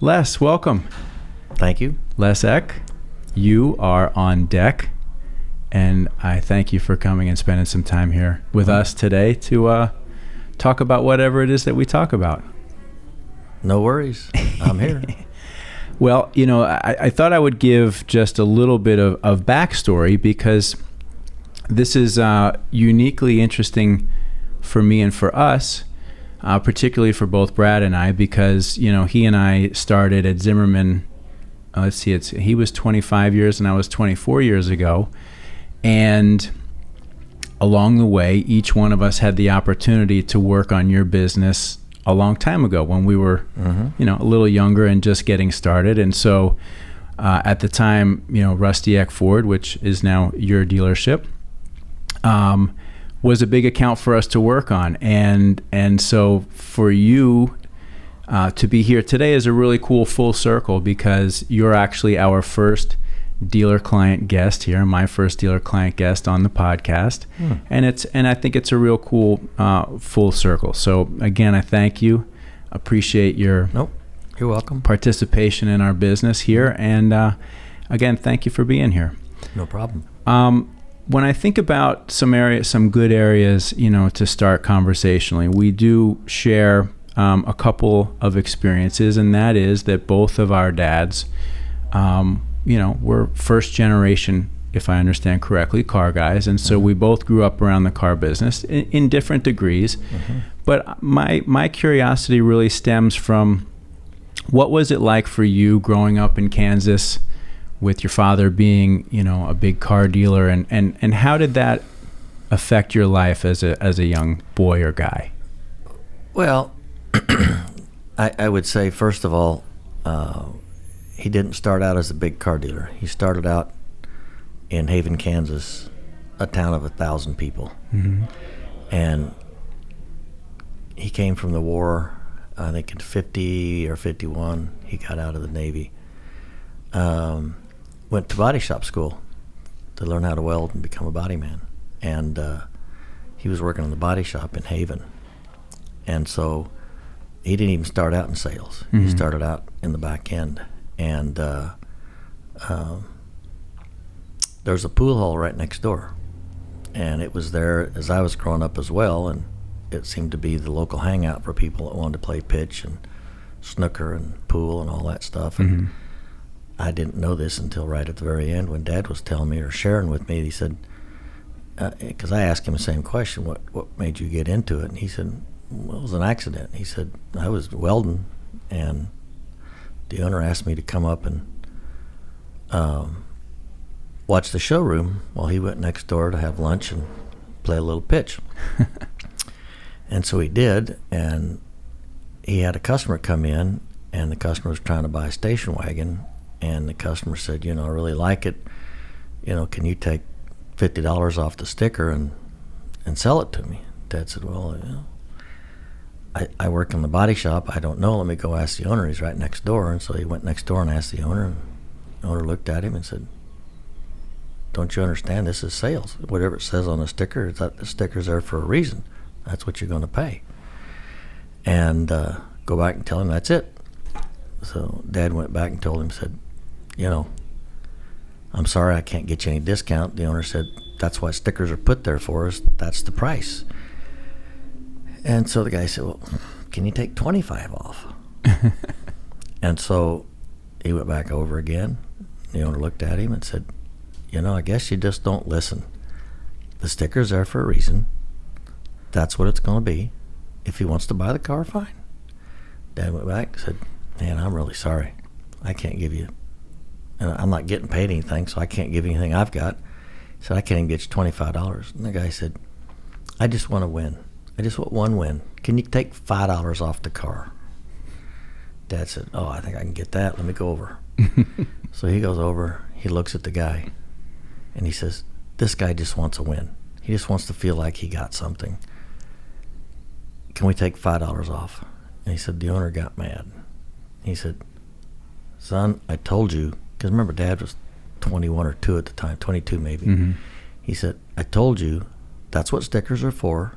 Les, welcome. Thank you. Les Eck, you are on deck, and I thank you for coming and spending some time here with us today to talk about whatever it is that we talk about. No worries. I'm here. Well, you know, I thought I would give just a little bit of backstory because this is uniquely interesting for me and for us, particularly for both Brad and I, because, you know, he and I started at Zimmerman. He was 25 years and I was 24 years ago. And along the way, each one of us had the opportunity to work on your business a long time ago when we were, you know, a little younger and just getting started. And so at the time, you know, Rusty Eck Ford, which is now your dealership, was a big account for us to work on. And so for you to be here today is a really cool full circle because you're actually our first dealer client guest here, my first dealer client guest on the podcast. And I think it's a real cool full circle. So again, I thank you. Appreciate your You're welcome. participation in our business here. And again, thank you for being here. No problem. When I think about some good areas, you know, to start conversationally, we do share a couple of experiences, and that is that both of our dads, you know, we're first generation, if I understand correctly, car guys. And so we both grew up around the car business in different degrees. But my curiosity really stems from what was it like for you growing up in Kansas with your father being, you know, a big car dealer, and how did that affect your life as a young boy or guy? Well, I would say, first of all, he didn't start out as a big car dealer. He started out in Haven, Kansas, a town of 1,000 people. And he came from the war, I think in 50 or 51, he got out of the Navy. Went to body shop school to learn how to weld and become a body man. And he was working in the body shop in Haven. And so he didn't even start out in sales. He started out in the back end. And there's a pool hall right next door. And it was there as I was growing up as well. And it seemed to be the local hangout for people that wanted to play pitch and snooker and pool and all that stuff. And I didn't know this until right at the very end when Dad was telling me or sharing with me. He said, because I asked him the same question, what made you get into it? And he said, well, it was an accident. He said, I was welding, and the owner asked me to come up and watch the showroom while he went next door to have lunch and play a little pitch. And so he did, and he had a customer come in, and the customer was trying to buy a station wagon, and the customer said, you know, I really like it. You know, can you take $50 off the sticker and sell it to me? Dad said, well, you know, I work in the body shop. I don't know. Let me go ask the owner. He's right next door. And so he went next door and asked the owner. And the owner looked at him and said, don't you understand? This is sales. Whatever it says on the sticker, the sticker's there for a reason. That's what you're going to pay. And go back and tell him that's it. So Dad went back and told him, said, you know, I'm sorry, I can't get you any discount. The owner said, that's why stickers are put there for us. That's the price. And so the guy said, well, can you take 25 off? And so he went back over again. The owner looked at him and said, you know, I guess you just don't listen. The sticker's there for a reason. That's what it's going to be. If he wants to buy the car, fine. Dad went back and said, man, I'm really sorry. I can't give you, and I'm not getting paid anything, so I can't give you anything I've got. He said, I can't even get you $25. And the guy said, I just want to win. I just want one win. Can you take $5 off the car? Dad said, oh, I think I can get that. Let me go over. So he goes over, he looks at the guy, and he says, this guy just wants a win. He just wants to feel like he got something. Can we take $5 off? And he said, the owner got mad. He said, son, I told you, because remember Dad was 21 or 2 at the time, 22 maybe. He said, I told you that's what stickers are for.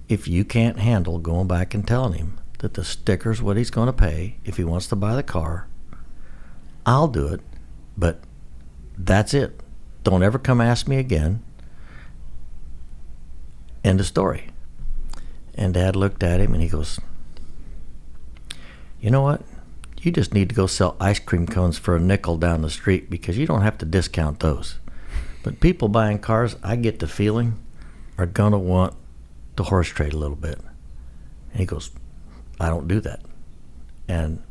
If you can't handle going back and telling him that the sticker's what he's going to pay if he wants to buy the car, I'll do it, but that's it. Don't ever come ask me again. End of story. And Dad looked at him and he goes, you know what? You just need to go sell ice cream cones for a nickel down the street because you don't have to discount those. But people buying cars, I get the feeling, are going to want to horse trade a little bit. And he goes, I don't do that. And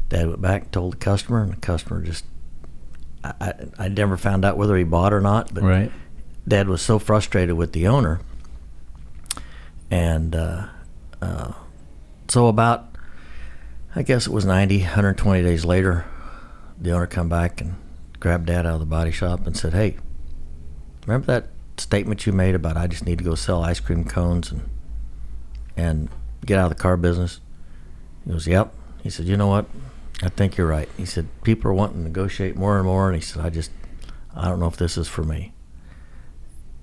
Dad went back and told the customer, and the customer just, I never found out whether he bought or not, but Right. Dad was so frustrated with the owner. And so about, I guess it was 120 days later, the owner come back and grabbed Dad out of the body shop and said, hey, remember that statement you made about I just need to go sell ice cream cones and get out of the car business? He goes, yep. He said, you know what? I think you're right. He said, people are wanting to negotiate more and more. And he said, I don't know if this is for me.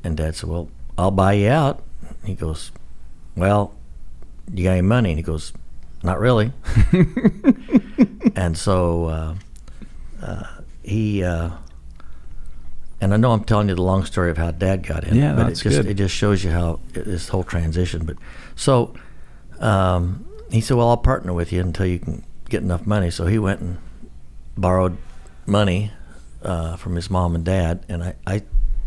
And Dad said, well, I'll buy you out. He goes, well, you got any money? And he goes, not really. And so he, and I know I'm telling you the long story of how Dad got in, Yeah, but that's good. it just shows you how this whole transition. But so he said, well, I'll partner with you until you can get enough money. So he went and borrowed money from his mom and dad, and I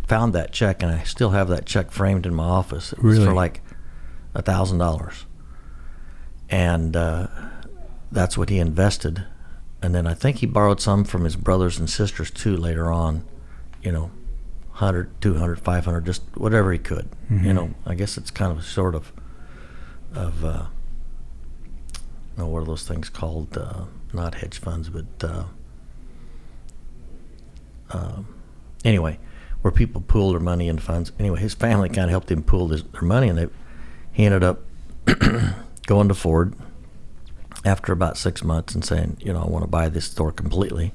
found that check, and I still have that check framed in my office. It was Really? for like $1,000. And that's what he invested. And then I think he borrowed some from his brothers and sisters too later on, 100, 200, 500, just whatever he could. Mm-hmm. I guess it's kind of a sort of what are those things called? Not hedge funds, but anyway, where people pool their money in funds. Anyway, his family kind of helped him pool their money, and he ended up going to Ford after about 6 months and saying, I want to buy this store completely.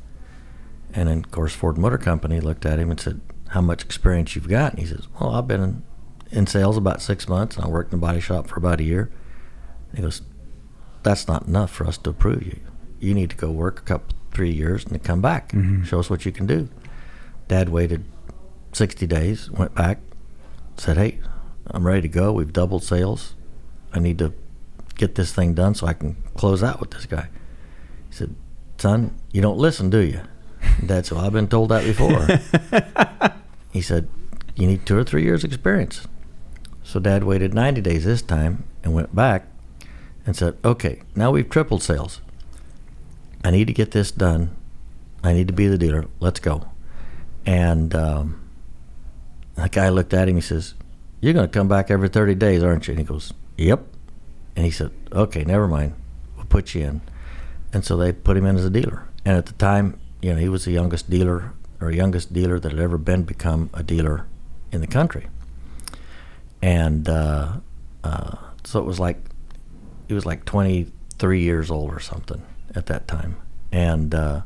And then, of course, Ford Motor Company looked at him and said, how much experience you've got? And he says, well, I've been in sales about 6 months, and I worked in a body shop for about a year. And he goes, that's not enough for us to approve you. You need to go work 3 years and then come back. Mm-hmm. Show us what you can do. Dad waited 60 days, went back, said, hey, I'm ready to go. We've doubled sales. I need to get this thing done so I can close out with this guy. He said, son, you don't listen, do you? And Dad said, well, I've been told that before. He said, you need 2 or 3 years experience. So Dad waited 90 days this time and went back and said, okay, now we've tripled sales. I need to get this done. I need to be the dealer. Let's go. And the guy looked at him. He says, you're going to come back every 30 days, aren't you? And he goes, yep. And he said, okay, never mind. We'll put you in. And so they put him in as a dealer. And at the time, he was the youngest dealer that had ever become a dealer in the country. And so it was like, he was like 23 years old or something at that time. And so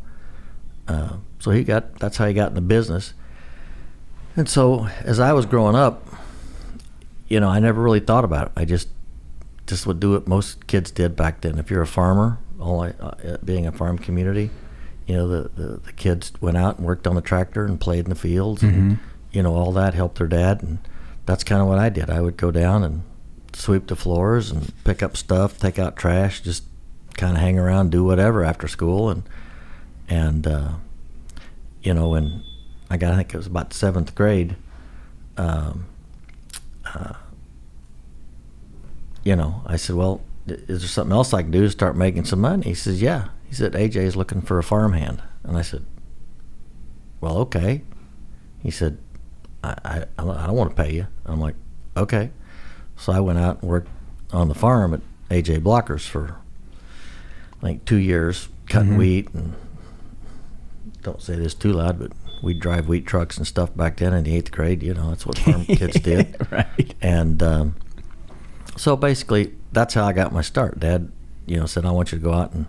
that's how he got in the business. And so as I was growing up, I never really thought about it. I just would do what most kids did back then. If you're a farmer, being a farm community, the kids went out and worked on the tractor and played in the fields, Mm-hmm. and all that helped their dad. And that's kind of what I did. I would go down and sweep the floors and pick up stuff, take out trash, just kind of hang around, do whatever after school. And when I think it was about 7th grade, I said, well, is there something else I can do to start making some money? He says, yeah. He said, AJ is looking for a farmhand. And I said, well, okay. He said, I don't want to pay you. I'm like, okay. So I went out and worked on the farm at AJ Blockers for like 2 years, cutting Mm-hmm. wheat. And don't say this too loud, but we'd drive wheat trucks and stuff back then in the 8th grade. That's what farm kids did. Right. And so basically, that's how I got my start. Dad, said, I want you to go out and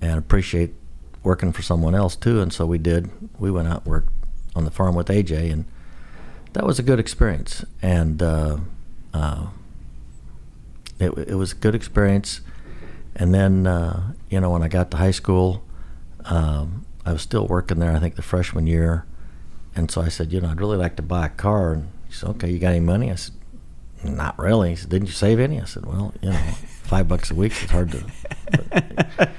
appreciate working for someone else too. And so we did. We went out and worked on the farm with AJ, and that was a good experience. And it was a good experience. And then, when I got to high school, I was still working there, I think, the freshman year. And so I said, I'd really like to buy a car. And he said, okay, you got any money? I said, not really. He said, didn't you save any? I said, well, $5 a week, it's hard to.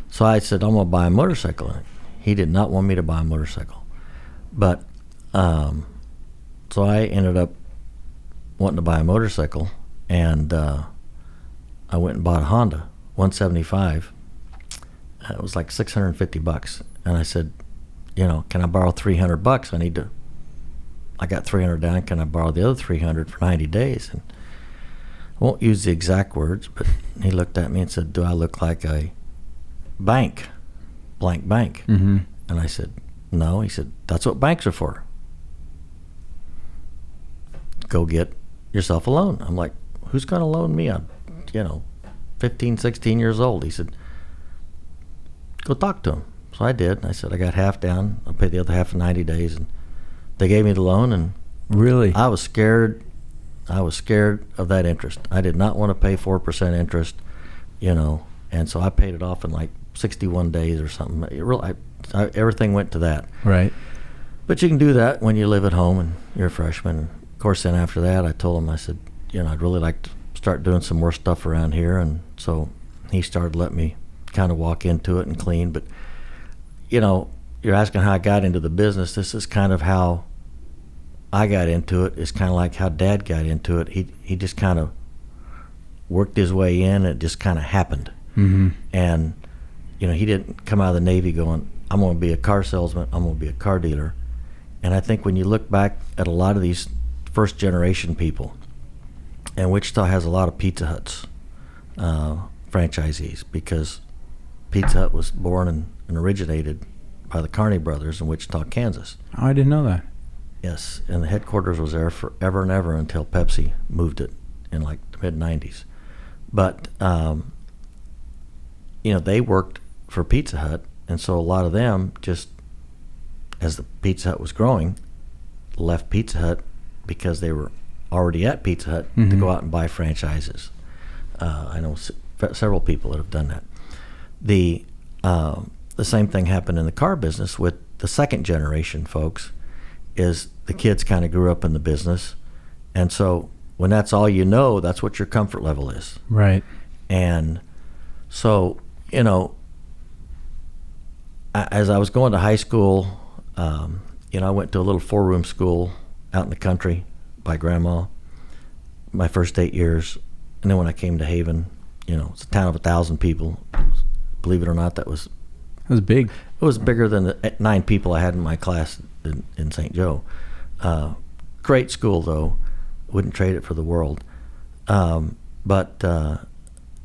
So I said, I'm going to buy a motorcycle. And he did not want me to buy a motorcycle. But so I ended up wanting to buy a motorcycle, and I went and bought a Honda 175. It was like $650. And I said, can I borrow $300? I got $300 down. Can I borrow the other $300 for 90 days? And I won't use the exact words, but he looked at me and said, do I look like a blank bank? Mm-hmm. And I said, no. He said, that's what banks are for. Go get yourself a loan. I'm like, who's going to loan me? I'm, 15, 16 years old. He said, go talk to him. So I did. And I said, I got half down. I'll pay the other half in 90 days. And they gave me the loan. And really, I was scared. I was scared of that interest. I did not want to pay 4% interest, and so I paid it off in like 61 days or something. Everything went to that. Right. But you can do that when you live at home and you're a freshman. And of course, then after that, I told him, I said, I'd really like to start doing some more stuff around here. And so he started letting me kind of walk into it and clean. But, you're asking how I got into the business. This is kind of how I got into it. It's kind of like how Dad got into it. He just kind of worked his way in. It just kind of happened. Mm-hmm. And, he didn't come out of the Navy going, I'm going to be a car salesman. I'm going to be a car dealer. And I think when you look back at a lot of these first generation people, and Wichita has a lot of Pizza Huts franchisees, because Pizza Hut was born and originated by the Carney brothers in Wichita, Kansas. Oh, I didn't know that. Yes, and the headquarters was there forever and ever until Pepsi moved it in like the mid-'90s. But, they worked for Pizza Hut, and so a lot of them just, as the Pizza Hut was growing, left Pizza Hut because they were already at Pizza Hut mm-hmm. to go out and buy franchises. I know several people that have done that. The same thing happened in the car business with the second generation folks, is the kids kind of grew up in the business. And so when that's all that's what your comfort level is. Right. And so, as I was going to high school, I went to a little 4-room school out in the country by Grandma my first 8 years. And then when I came to Haven, it's a town of 1,000 people. Believe it or not, that was big. It was bigger than the 9 people I had in my class in St. Joe. Great school, though. Wouldn't trade it for the world. But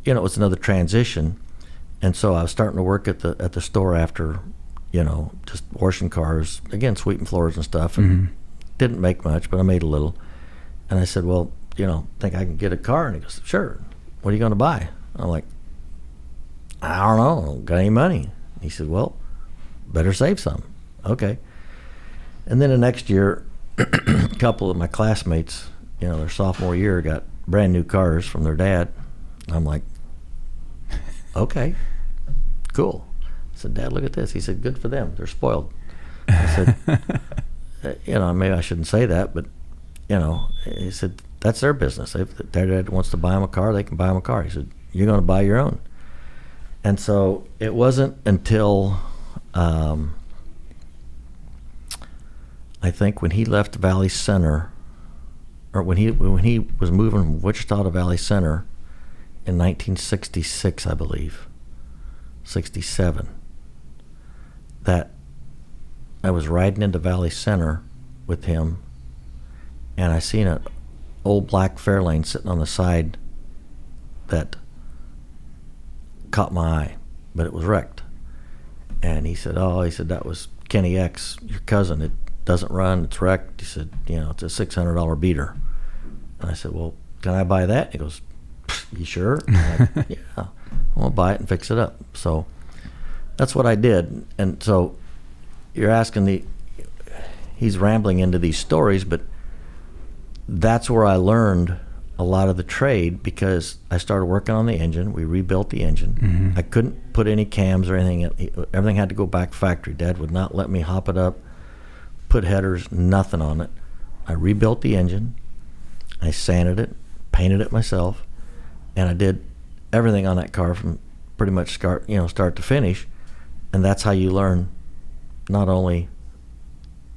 it was another transition. And so I was starting to work at the store after, just washing cars, again, sweeping floors and stuff. And mm-hmm. didn't make much, but I made a little. And I said, well, think I can get a car? And he goes, sure. What are you going to buy? I'm like, I don't know. Got any money? He said, well, better save some. Okay. And then the next year, a couple of my classmates, their sophomore year, got brand new cars from their dad. I'm like, okay, cool. I said, Dad, look at this. He said, good for them. They're spoiled. I said, maybe I shouldn't say that, but, he said, that's their business. If their dad wants to buy them a car, they can buy them a car. He said, you're going to buy your own. And so it wasn't until I think when he left Valley Center, or when he was moving from Wichita to Valley Center in 1966, I believe, 67, that I was riding into Valley Center with him, and I seen an old black Fairlane sitting on the side that caught my eye, but it was wrecked. And he said, that was Kenny X, your cousin. It doesn't run, it's wrecked. He said, it's a $600 beater. And I said, well, can I buy that? He goes, you sure? I'm like, yeah, I'll buy it and fix it up. So that's what I did. And so you're asking he's rambling into these stories, but that's where I learned a lot of the trade because I started working on the engine. We rebuilt the engine. Mm-hmm. I couldn't put any cams or anything. Everything had to go back factory. Dad would not let me hop it up, put headers, nothing on it. I rebuilt the engine. I sanded it, painted it myself, and I did everything on that car from pretty much start to finish. And that's how you learn. Not only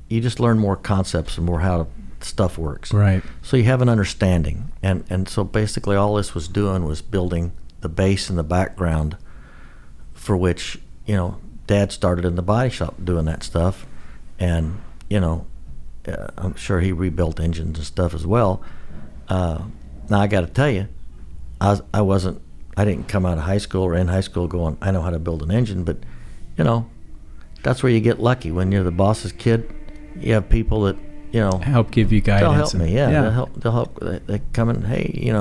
you just learn more concepts and more how stuff works. Right. So you have an understanding. And so basically all this was doing was building the base and the background for which, Dad started in the body shop doing that stuff. And, I'm sure he rebuilt engines and stuff as well. Now I got to tell you, I didn't come out of high school or in high school going, I know how to build an engine, but, that's where you get lucky. When you're the boss's kid, you have people that, help give you guidance. They'll help me, yeah. They'll help. They come in, hey,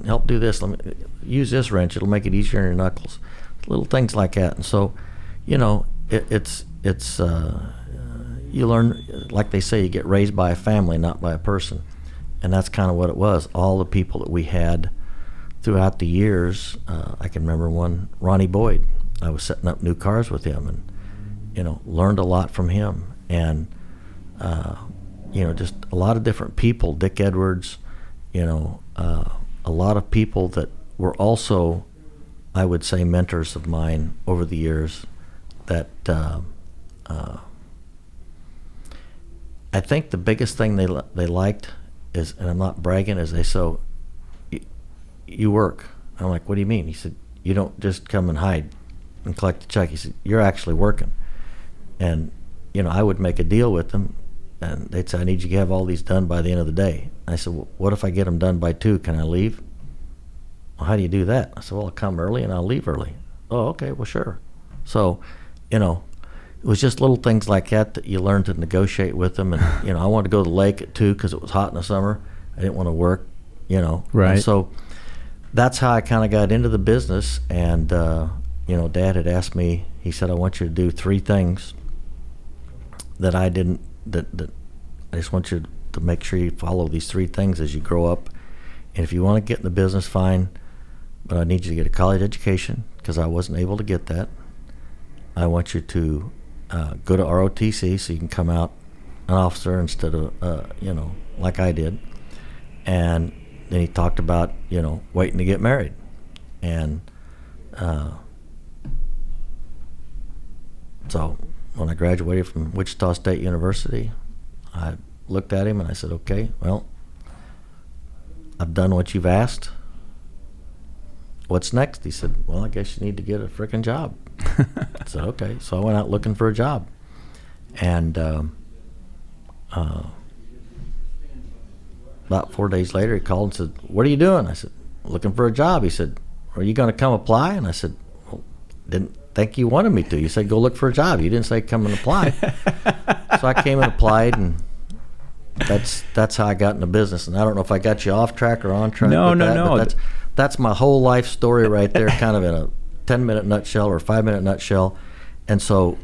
help do this. Let me use this wrench. It'll make it easier on your knuckles. Little things like that. And so, it's you learn, like they say, you get raised by a family, not by a person. And that's kind of what it was. All the people that we had throughout the years, I can remember one, Ronnie Boyd. I was setting up new cars with him and, learned a lot from him. And, just a lot of different people, Dick Edwards, a lot of people that were also, I would say, mentors of mine over the years that I think the biggest thing they liked is, and I'm not bragging, is they said, you work. I'm like, what do you mean? He said, you don't just come and hide and collect the check. He said, you're actually working. And, I would make a deal with them, and they'd say, I need you to have all these done by the end of the day. I said, well, what if I get them done by 2? Can I leave? Well, how do you do that? I said, well, I'll come early and I'll leave early. Oh, okay, well, sure. So, it was just little things like that you learn to negotiate with them. And, I wanted to go to the lake at 2 because it was hot in the summer. I didn't want to work, Right. And so that's how I kind of got into the business. And, Dad had asked me, he said, I want you to do 3 things that I didn't, that I just want you to make sure you follow these 3 things as you grow up. And if you want to get in the business, fine, but I need you to get a college education because I wasn't able to get that. I want you to go to ROTC so you can come out an officer instead of, like I did. And then he talked about, waiting to get married. And so when I graduated from Wichita State University, I looked at him and I said, okay, well, I've done what you've asked. What's next? He said, well, I guess you need to get a frickin' job. I said, okay. So I went out looking for a job. And about 4 days later, he called and said, what are you doing? I said, looking for a job. He said, are you going to come apply? And I said, well, didn't think you wanted me to. You said, go look for a job. You didn't say come and apply. So I came and applied, and that's how I got into business. And I don't know if I got you off track or on track. No. But that's my whole life story right there, kind of in a 10-minute nutshell or 5-minute nutshell. And so,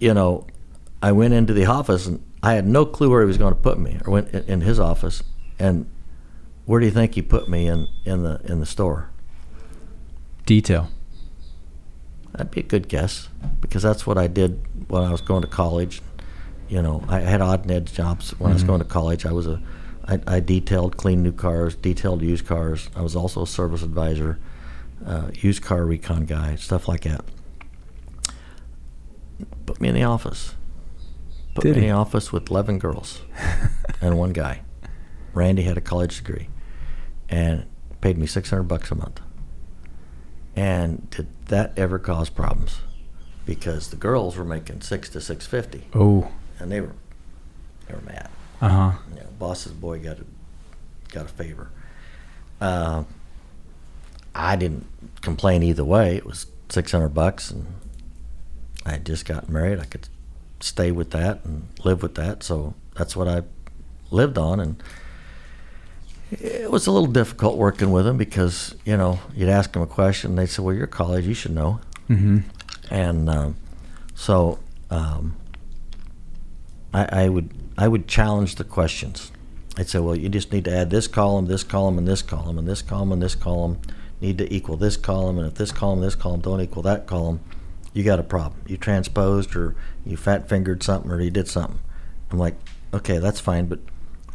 I went into the office, and I had no clue where he was going to put me, or went in his office. And where do you think he put me in the store? Detail. That'd be a good guess, because that's what I did when I was going to college. I had odd and end jobs when I was going to college. I detailed, cleaned new cars, detailed used cars. I was also a service advisor, used car recon guy, stuff like that. Put me in the office. Put me in the office with 11 girls and 1 guy. Randy had a college degree and paid me $600 a month. And did that ever cause problems? Because the girls were making $600 to $650. Oh. And they were mad. Uh-huh. Boss's boy got a favor. I didn't complain either way. It was $600, and I had just gotten married. I could stay with that and live with that, so that's what I lived on. And it was a little difficult working with them because, you'd ask them a question, they'd say, well, you're college, you should know. Mm-hmm. And I would challenge the questions. they'd say, well, you just need to add this column, this column, and this column, and this column, and this column need to equal this column, and if this column don't equal that column, you got a problem. You transposed, or you fat-fingered something, or you did something. I'm like, okay, that's fine, but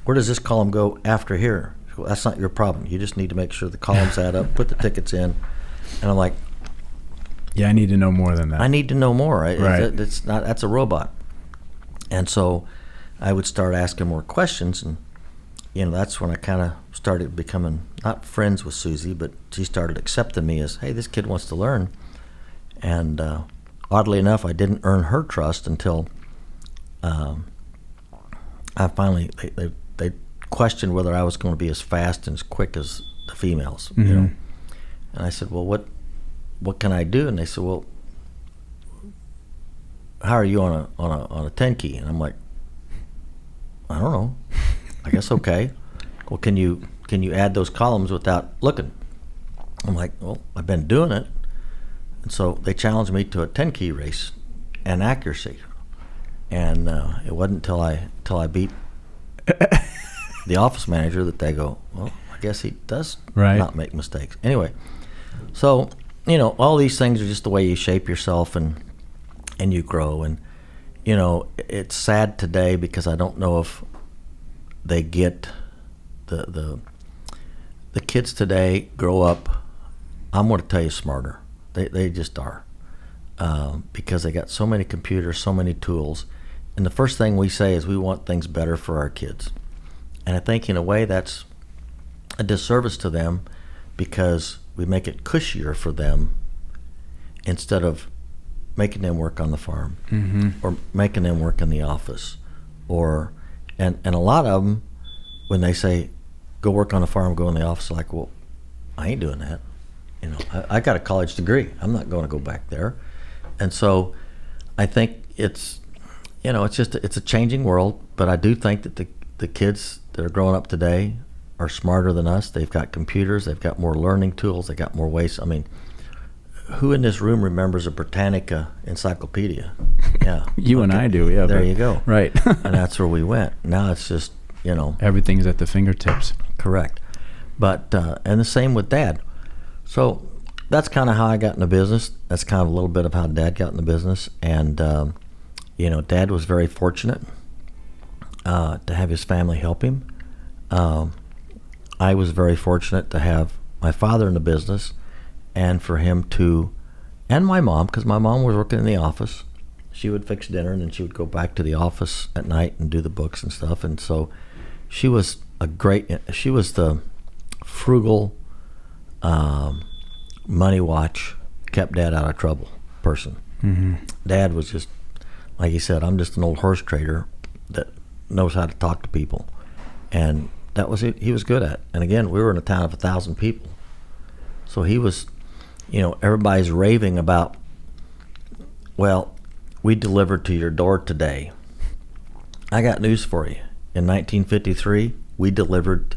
where does this column go after here? Well, that's not your problem. You just need to make sure the columns add up, put the tickets in. And I'm like, yeah, I need to know more than that. I need to know more. Right. It's not, that's a robot. And so I would start asking more questions, and that's when I kind of started becoming not friends with Susie, but she started accepting me as, hey, this kid wants to learn. And oddly enough, I didn't earn her trust until I finally they questioned whether I was going to be as fast and as quick as the females. And I said, well, what can I do? And they said, well, how are you on a 10 key? And I'm like, I don't know. I guess okay. Well, can you add those columns without looking? I'm like, well, I've been doing it. And so they challenged me to a 10 key race and accuracy. And it wasn't until I beat the office manager that they go, well, I guess he does not make mistakes. Anyway, so all these things are just the way you shape yourself and you grow. And it's sad today because I don't know if they get the kids today grow up. I'm going to tell you smarter. They just are, because they got so many computers, so many tools. And the first thing we say is we want things better for our kids. And I think in a way that's a disservice to them, because we make it cushier for them instead of making them work on the farm, or making them work in the office. And a lot of them, when they say, go work on the farm, go in the office, like, well, I ain't doing that. I got a college degree. I'm not going to go back there. And so I think it's a changing world, but I do think that the kids that are growing up today are smarter than us. They've got computers, they've got more learning tools, they've got more ways. I mean, who in this room remembers a Britannica encyclopedia? Yeah. You and I do, yeah. There you go. Right. And that's where we went. Now it's just, everything's at the fingertips. Correct. But, and the same with Dad. So that's kind of how I got in the business. That's kind of a little bit of how Dad got in the business. And, Dad was very fortunate to have his family help him. I was very fortunate to have my father in the business, and for him to, and my mom, because my mom was working in the office. She would fix dinner, and then she would go back to the office at night and do the books and stuff. And so she was the frugal, money watch, kept Dad out of trouble person. Dad was just, like he said, I'm just an old horse trader that knows how to talk to people. And that was it. He was good at. And again, we were in a town of 1,000 people. So he was, everybody's raving about, well, we delivered to your door today. I got news for you. In 1953, we delivered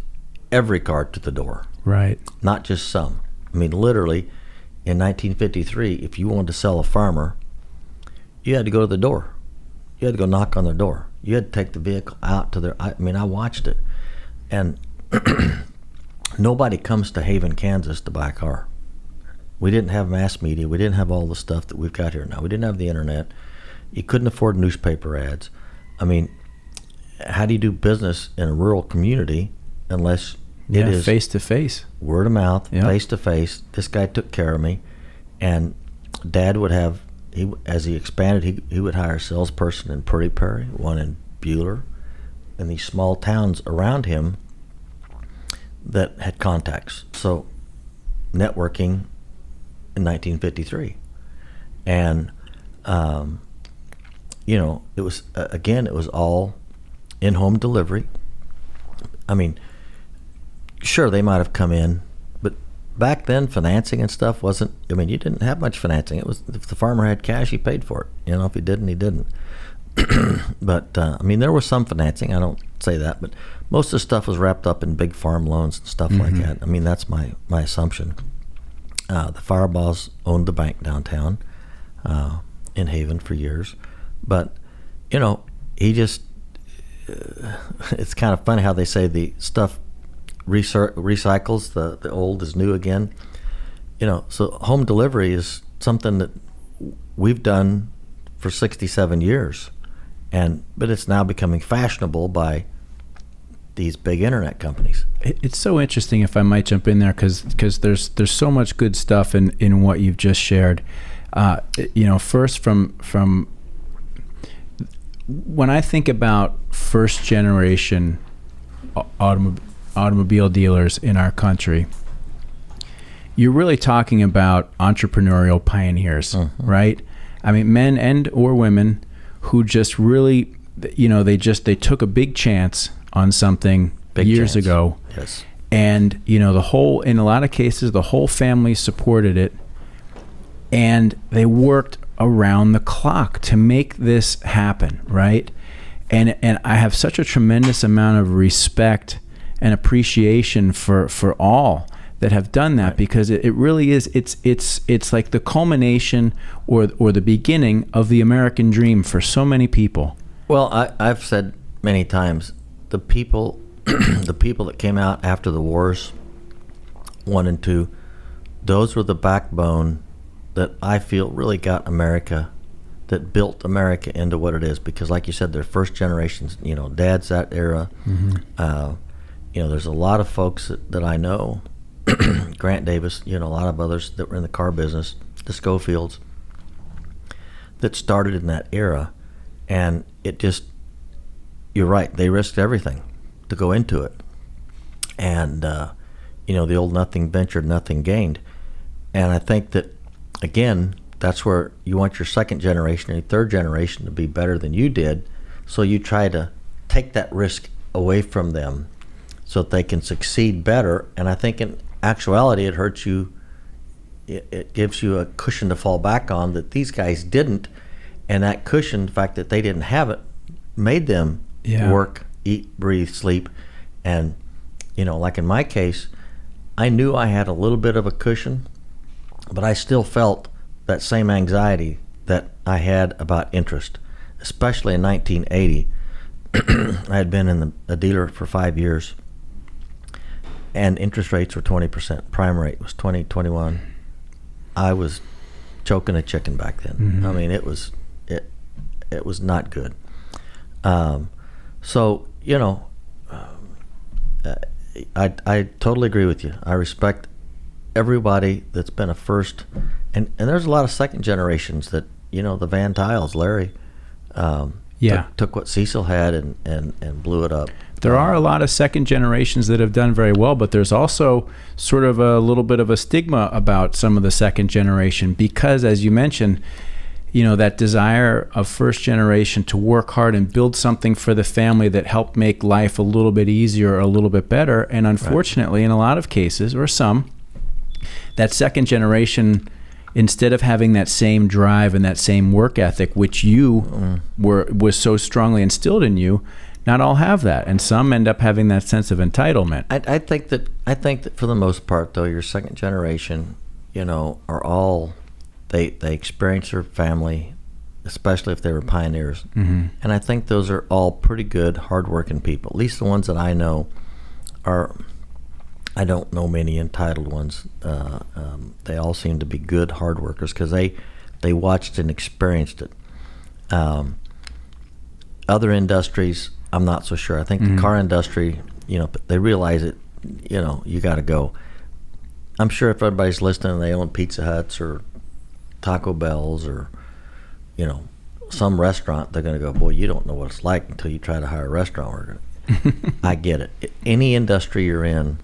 every card to the door. Right. Not just some. I mean, literally, in 1953, if you wanted to sell a farmer, you had to go to the door. You had to go knock on their door. You had to take the vehicle out to their, I watched it. And nobody comes to Haven, Kansas to buy a car. We didn't have mass media. We didn't have all the stuff that we've got here now. We didn't have the internet. You couldn't afford newspaper ads. I mean, how do you do business in a rural community unless it is face to face, word of mouth, face to face? This guy took care of me, and Dad would have, as he expanded, he would hire a salesperson in Prairie Prairie, one in Bueller, and these small towns around him that had contacts. So networking in 1953, and it was it was all in-home delivery. I mean, sure, they might have come in, but back then financing and stuff wasn't, you didn't have much financing. It was, if the farmer had cash, he paid for it. If he didn't, he didn't. But there was some financing. I don't say that, but most of the stuff was wrapped up in big farm loans and stuff like that. That's my assumption. The Fireballs owned the bank downtown in Haven for years, but he just, it's kind of funny how they say the stuff recycles, the old is new again. So home delivery is something that we've done for 67 years, but it's now becoming fashionable by these big internet companies. It's so interesting, if I might jump in there, because there's so much good stuff in what you've just shared. First from when I think about first generation automobile dealers in our country, you're really talking about entrepreneurial pioneers, right? I mean, men and or women who just really, they took a big chance on something years ago. Yes. And, in a lot of cases, the whole family supported it, and they worked around the clock to make this happen, right? And I have such a tremendous amount of respect and appreciation for all that have done that, because it really is, it's like the culmination or the beginning of the American dream for so many people. Well, I've said many times, the people that came out after the wars, 1 and 2, those were the backbone that I feel really got America, that built America into what it is. Because like you said, they're first generations, dad's that era. There's a lot of folks that I know, Grant Davis, a lot of others that were in the car business, the Schofields, that started in that era. And it just, you're right, they risked everything to go into it. And, the old nothing ventured, nothing gained. And I think that, again, that's where you want your second generation or your third generation to be better than you did. So you try to take that risk away from them so that they can succeed better. And I think in actuality, it hurts you. It gives you a cushion to fall back on that these guys didn't. And that cushion, the fact that they didn't have it, made them work, eat, breathe, sleep. And, like in my case, I knew I had a little bit of a cushion, but I still felt that same anxiety that I had about interest, especially in 1980. I had been a dealer for 5 years, and interest rates were 20%. Prime rate was 20, 21. I was choking a chicken back then. I mean, it was not good. I totally agree with you. I respect everybody that's been a first, and there's a lot of second generations that, the Van Tiles, Larry, took what Cecil had and blew it up. There are a lot of second generations that have done very well, but there's also sort of a little bit of a stigma about some of the second generation because, as you mentioned, that desire of first generation to work hard and build something for the family that helped make life a little bit easier, a little bit better. And unfortunately, in a lot of cases, or some, that second generation, instead of having that same drive and that same work ethic, which you was so strongly instilled in you, not all have that, and some end up having that sense of entitlement. I think that for the most part, though, your second generation, are all they experience their family, especially if they were pioneers, and I think those are all pretty good, hardworking people. At least the ones that I know are. I don't know many entitled ones. They all seem to be good hard workers because they watched and experienced it. Other industries, I'm not so sure. I think the car industry, they realize it, you got to go. I'm sure if everybody's listening and they own Pizza Huts or Taco Bells or, some restaurant, they're going to go, boy, you don't know what it's like until you try to hire a restaurant worker. I get it. Any industry you're in,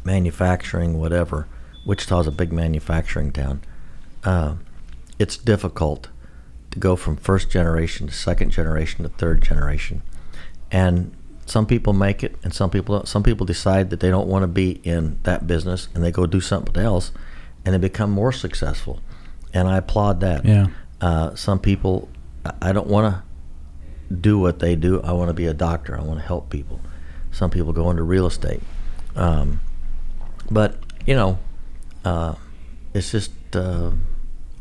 manufacturing, whatever, Wichita's a big manufacturing town. It's difficult to go from first generation to second generation to third generation. And some people make it and some people don't. Some people decide that they don't want to be in that business and they go do something else and they become more successful. And I applaud that. Yeah. Some people, I don't want to do what they do. I want to be a doctor. I want to help people. Some people go into real estate. But, it's just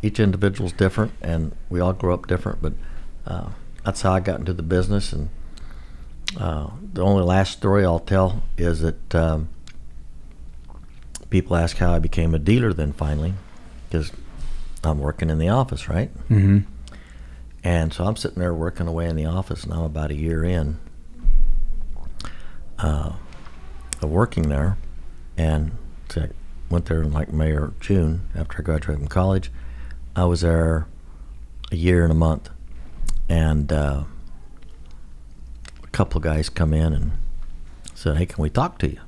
each individual's different, and we all grow up different. But that's how I got into the business, and The only last story I'll tell is that people ask how I became a dealer then finally, because I'm working in the office, right? Mm-hmm. And so I'm sitting there working away in the office, and I'm about a year in of working there. And so I went there in like May or June after I graduated from college. I was there a year and a month. And a couple of guys come in and said, "Hey, can we talk to you?"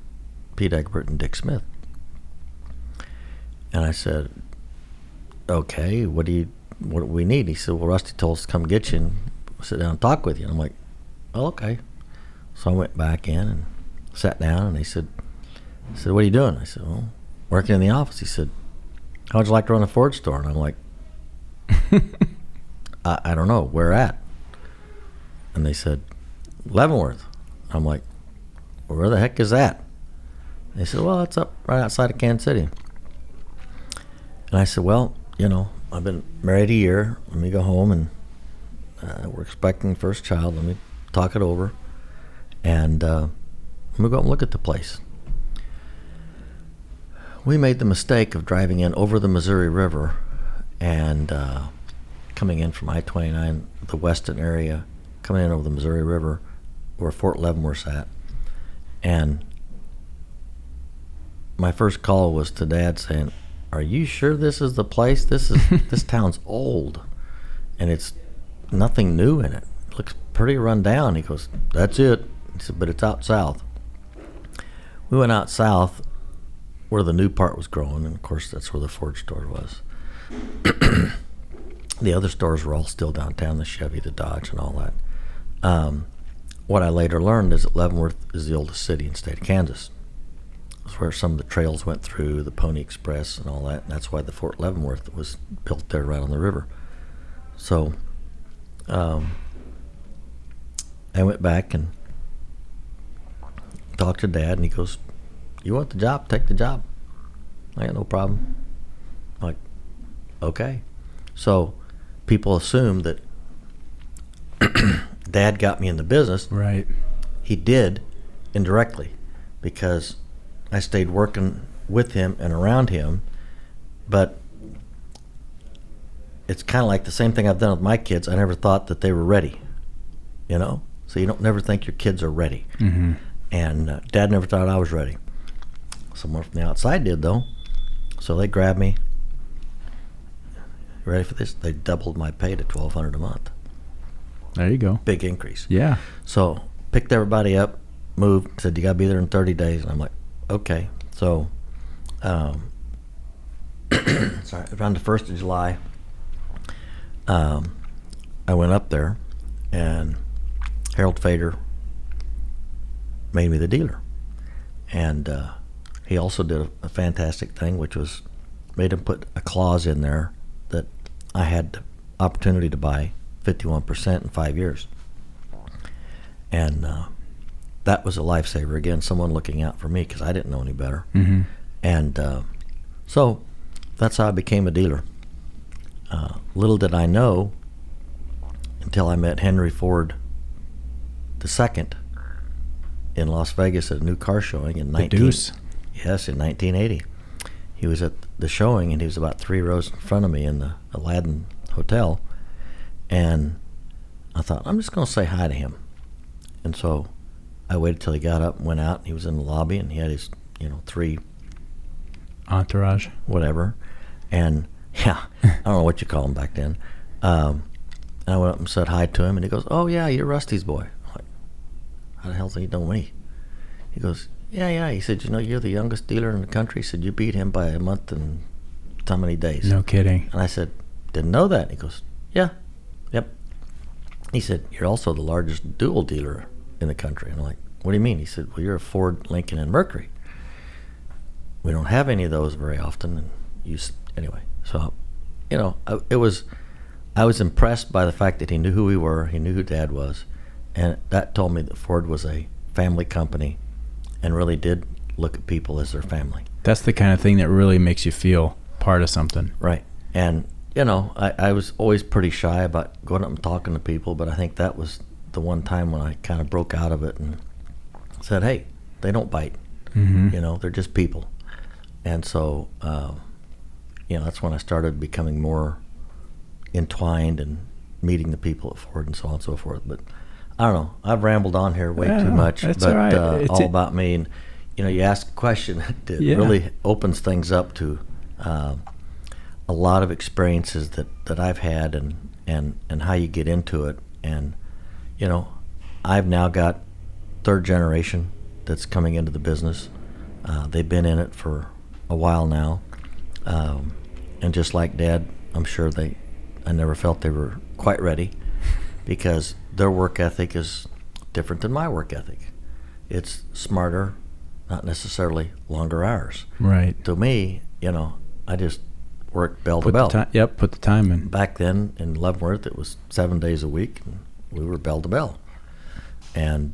Pete Egbert and Dick Smith. And I said, "Okay, what do we need?" He said, "Well, Rusty told us to come get you and sit down and talk with you." And I'm like, "Oh, okay." So I went back in and sat down, and he said, "What are you doing?" I said, "Well, working in the office." He said, "How'd you like to run a Ford store?" And I'm like, I don't know, where at? And they said, Leavenworth. I'm like, well, where the heck is that? They said, well, it's up right outside of Kansas City. And I said, well, I've been married a year. Let me go home, and we're expecting the first child. Let me talk it over, and let me go up and look at the place. We made the mistake of driving in over the Missouri River and coming in from I-29, the western area, coming in over the Missouri River where Fort Leavenworth's at. And my first call was to Dad saying, "Are you sure this is the place? This town's old, and it's nothing new in it. It looks pretty run down." He goes, "That's it." He said, "But it's out south." We went out south where the new part was growing, and of course that's where the Ford store was. The other stores were all still downtown, the Chevy, the Dodge, and all that. What I later learned is that Leavenworth is the oldest city in the state of Kansas. It's where some of the trails went through, the Pony Express and all that, and that's why the Fort Leavenworth was built there right on the river. So I went back and talked to Dad, and he goes, "You want the job? Take the job. I got no problem." I'm like, okay. So people assume that Dad got me in the business. Right. He did indirectly, because I stayed working with him and around him. But it's kind of like the same thing I've done with my kids. I never thought that they were ready, So you don't never think your kids are ready. Mm-hmm. And Dad never thought I was ready. Someone from the outside did, though. So they grabbed me. You ready for this? They doubled my pay to $1,200 a month. There you go. Big increase. Yeah. So picked everybody up, moved, said, "You got to be there in 30 days." And I'm like, okay. So sorry, around the 1st of July, I went up there, and Harold Fader made me the dealer. And he also did a fantastic thing, which was made him put a clause in there that I had the opportunity to buy 51% in 5 years. And that was a lifesaver. Again, someone looking out for me, because I didn't know any better. Mm-hmm. And so that's how I became a dealer. Little did I know until I met Henry Ford II in Las Vegas at a new car showing in The Deuce. Yes, in 1980. He was at the showing, and he was about 3 rows in front of me in the Aladdin Hotel. And I thought, I'm just going to say hi to him. And so I waited till he got up and went out, and he was in the lobby, and he had his, 3 Entourage. whatever. And yeah, I don't know what you call him back then. And I went up and said hi to him, and he goes, "Oh yeah, you're Rusty's boy." I'm like, how the hell did he know me? He goes, yeah. He said, "You're the youngest dealer in the country." He said, "You beat him by a month and how many days?" No kidding. And I said, "Didn't know that." He goes, "Yeah, yep." He said, "You're also the largest dual dealer in the country." And I'm like, "What do you mean?" He said, "Well, you're a Ford, Lincoln, and Mercury. We don't have any of those very often." And anyway, so I was impressed by the fact that he knew who we were, he knew who Dad was, and that told me that Ford was a family company and really did look at people as their family. That's the kind of thing that really makes you feel part of something. Right. And I was always pretty shy about going up and talking to people, but I think that was the one time when I kind of broke out of it and said, hey, they don't bite. Mm-hmm. You know, they're just people. And so, that's when I started becoming more entwined and meeting the people at Ford and so on and so forth. But I don't know. I've rambled on here way too much. That's but all right. All about me. And, you ask a question that really opens things up to a lot of experiences that I've had and how you get into it. And, I've now got third generation that's coming into the business. They've been in it for a while now. And just like Dad, I'm sure I never felt they were quite ready because their work ethic is different than my work ethic. It's smarter, not necessarily longer hours. Right. To me, I just worked bell to bell. Put the time in. Back then in Leavenworth, it was 7 days a week, and we were bell to bell. And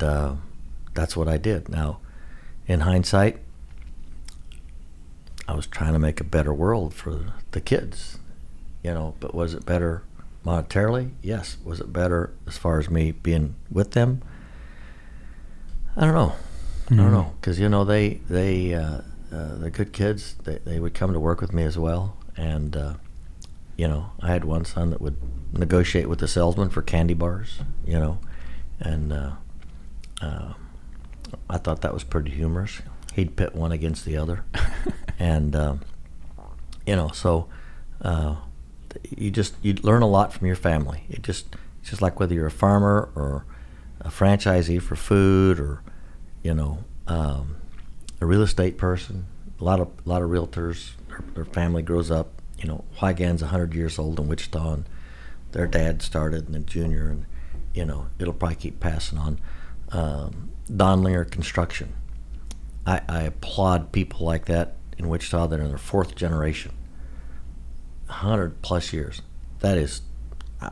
that's what I did. Now, in hindsight, I was trying to make a better world for the kids, but was it better monetarily? Yes. Was it better as far as me being with them? I don't know. Mm-hmm. I don't know, because they're good kids. They would come to work with me as well, and I had one son that would negotiate with the salesman for candy bars, and I thought that was pretty humorous. He'd pit one against the other, and so you learn a lot from your family. It's just like whether you're a farmer or a franchisee for food or a real estate person. A lot of realtors, their family grows up. Huygan's 100 years old in Wichita, and their dad started, and then Junior, and it'll probably keep passing on. Donlinger Construction. I applaud people like that in Wichita that are in their fourth generation. 100 plus years. That is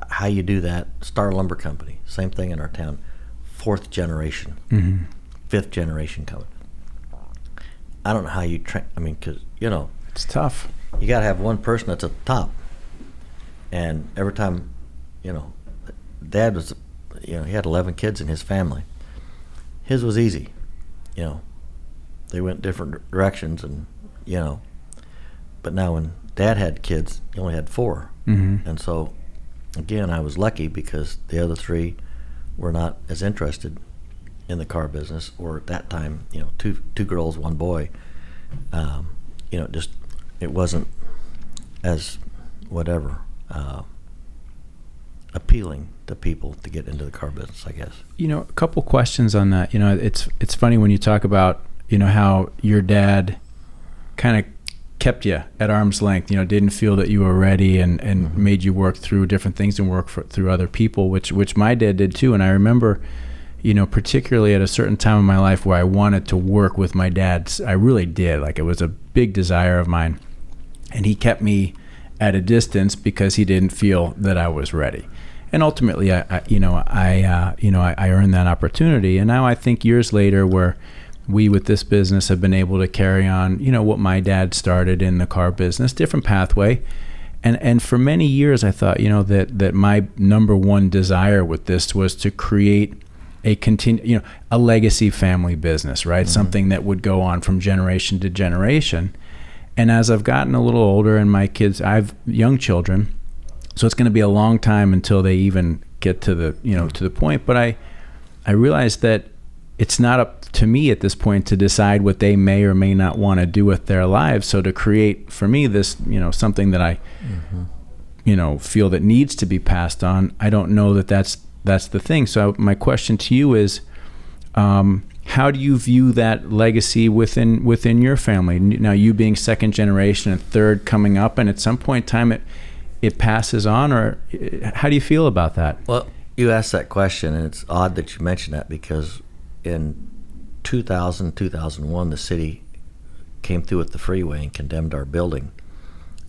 how you do that. Star Lumber Company, same thing in our town. Fourth generation, Mm-hmm. fifth generation coming. I don't know how you train. I mean, because It's tough. you got to have one person that's at the top. And every time, Dad was, he had 11 kids in his family. His was easy, They went different directions, and But now when Dad had kids, he only had 4. Mm-hmm. And so, again, I was lucky because the other 3 were not as interested in the car business, or at that time, two girls, 1 boy. It wasn't as appealing to people to get into the car business, I guess. A couple questions on that. It's funny when you talk about how your dad kind of kept you at arm's length, didn't feel that you were ready and Mm-hmm. made you work through different things and work through other people, which my dad did too. And I remember, particularly at a certain time in my life where I wanted to work with my dad. I really did. Like, it was a big desire of mine. And he kept me at a distance because he didn't feel that I was ready. And ultimately, I earned that opportunity. And now I think years later, where we with this business have been able to carry on, what my dad started in the car business, different pathway. And for many years, I thought, that my number one desire with this was to create a legacy family business, right? Mm-hmm. Something that would go on from generation to generation. And as I've gotten a little older, and my kids, I have young children, so it's going to be a long time until they even get to the, to the point. But I realized that it's not up to me at this point to decide what they may or may not want to do with their lives. So to create for me this, something that I, mm-hmm. Feel that needs to be passed on, I don't know that that's the thing. So my question to you is, how do you view that legacy within your family? Now, you being second generation and third coming up, and at some point in time it passes on, or how do you feel about that? Well, you asked that question, and it's odd that you mentioned that, because in 2001, the city came through with the freeway and condemned our building